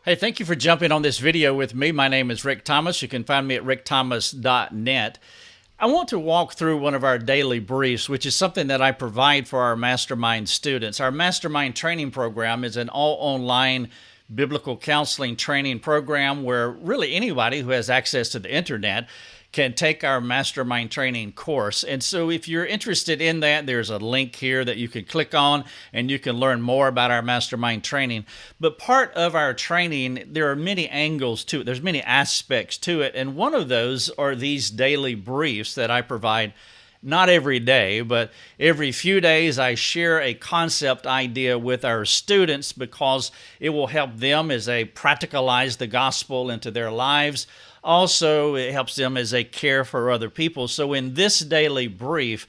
Hey, thank you for jumping on this video with me. My name is Rick Thomas. You can find me at rickthomas.net. I want to walk through one of our daily briefs, which is something that I provide for our mastermind students. Our mastermind training program is an all-online biblical counseling training program where really anybody who has access to the internet can take our mastermind training course. And so if you're interested in that, there's a link here that you can click on and you can learn more about our mastermind training. But part of our training, there are many angles to it. There's many aspects to it. And one of those are these daily briefs that I provide. Not every day, but every few days I share a concept idea with our students because it will help them as they practicalize the gospel into their lives. Also, it helps them as they care for other people. So in this daily brief,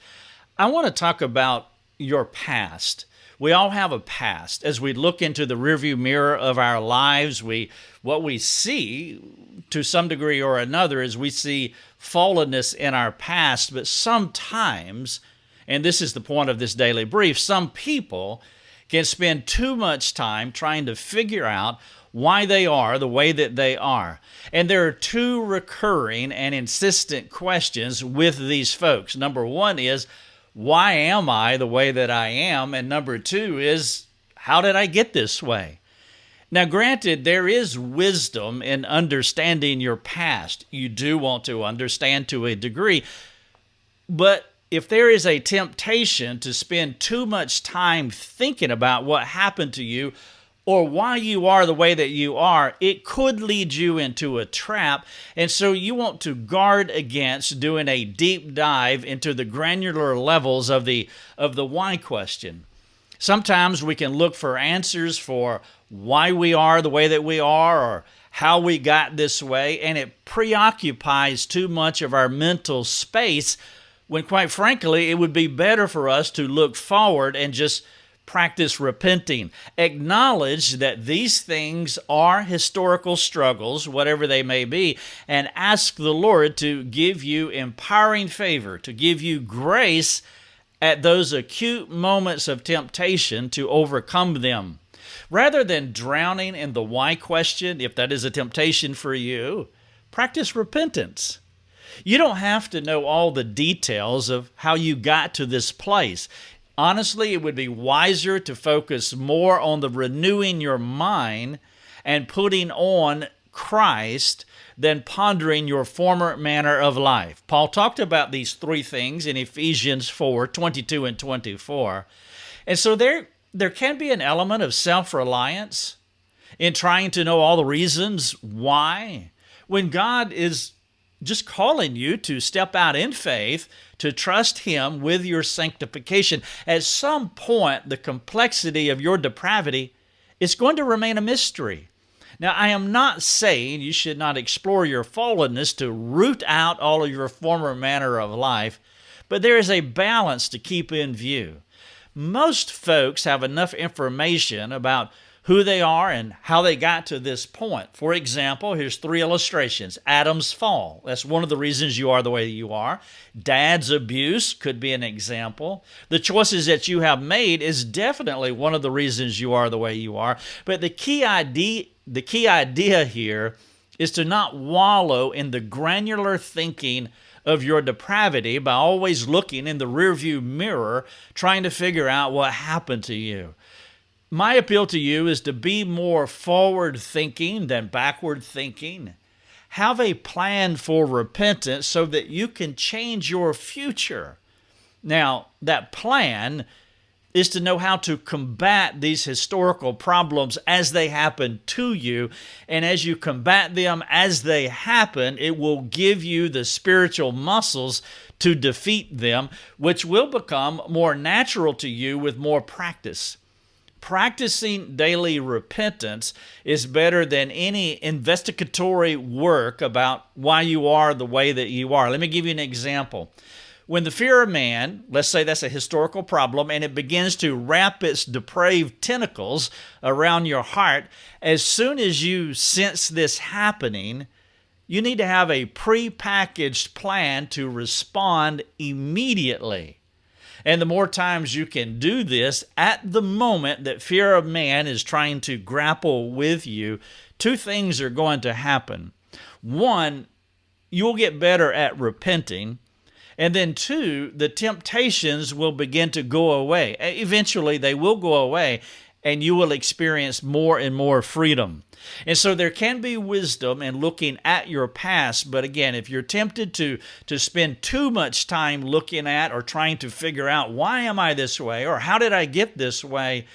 I want to talk about your past. We all have a past. As we look into the rearview mirror of our lives, what we see to some degree or another is we see fallenness in our past, but sometimes, and this is the point of this daily brief, some people can spend too much time trying to figure out why they are the way that they are. And there are two recurring and insistent questions with these folks. Number one is, why am I the way that I am? And number two is, how did I get this way? Now, granted, there is wisdom in understanding your past. You do want to understand to a degree. But if there is a temptation to spend too much time thinking about what happened to you or why you are the way that you are, it could lead you into a trap. And so you want to guard against doing a deep dive into the granular levels of the why question. Sometimes we can look for answers for why we are the way that we are or how we got this way, and it preoccupies too much of our mental space when, quite frankly, it would be better for us to look forward and just practice repenting. Acknowledge that these things are historical struggles, whatever they may be, and ask the Lord to give you empowering favor, to give you grace at those acute moments of temptation to overcome them. Rather than drowning in the why question, if that is a temptation for you, practice repentance. You don't have to know all the details of how you got to this place. Honestly, it would be wiser to focus more on the renewing your mind and putting on Christ than pondering your former manner of life. Paul talked about these three things in Ephesians 4:22 and 24. And so there can be an element of self-reliance in trying to know all the reasons why, when God is just calling you to step out in faith, to trust Him with your sanctification. At some point, the complexity of your depravity is going to remain a mystery. Now, I am not saying you should not explore your fallenness to root out all of your former manner of life, but there is a balance to keep in view. Most folks have enough information about who they are and how they got to this point. For example, here's three illustrations. Adam's fall. That's one of the reasons you are the way you are. Dad's abuse could be an example. The choices that you have made is definitely one of the reasons you are the way you are. But the key idea here is to not wallow in the granular thinking of your depravity by always looking in the rearview mirror, trying to figure out what happened to you. My appeal to you is to be more forward-thinking than backward-thinking. Have a plan for repentance so that you can change your future. Now, that plan is to know how to combat these historical problems as they happen to you. And as you combat them as they happen, it will give you the spiritual muscles to defeat them, which will become more natural to you with more practice. Practicing daily repentance is better than any investigatory work about why you are the way that you are. Let me give you an example. When the fear of man, let's say that's a historical problem, and it begins to wrap its depraved tentacles around your heart, as soon as you sense this happening, you need to have a pre-packaged plan to respond immediately. And the more times you can do this at the moment that fear of man is trying to grapple with you, two things are going to happen. One, you'll get better at repenting. And then two, the temptations will begin to go away. Eventually, they will go away, and you will experience more and more freedom. And so there can be wisdom in looking at your past, but again, if you're tempted to spend too much time looking at or trying to figure out, why am I this way, or how did I get this way,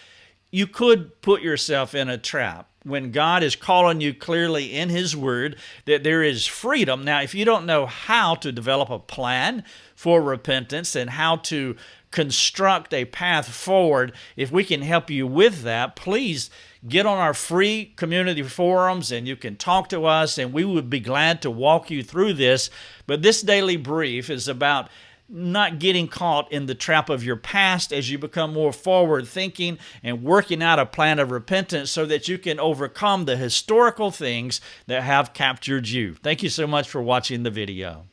you could put yourself in a trap. When God is calling you clearly in His Word that there is freedom. Now, if you don't know how to develop a plan for repentance and how to construct a path forward, if we can help you with that, please get on our free community forums and you can talk to us, and we would be glad to walk you through this. But this daily brief is about not getting caught in the trap of your past as you become more forward thinking and working out a plan of repentance so that you can overcome the historical things that have captured you. Thank you so much for watching the video.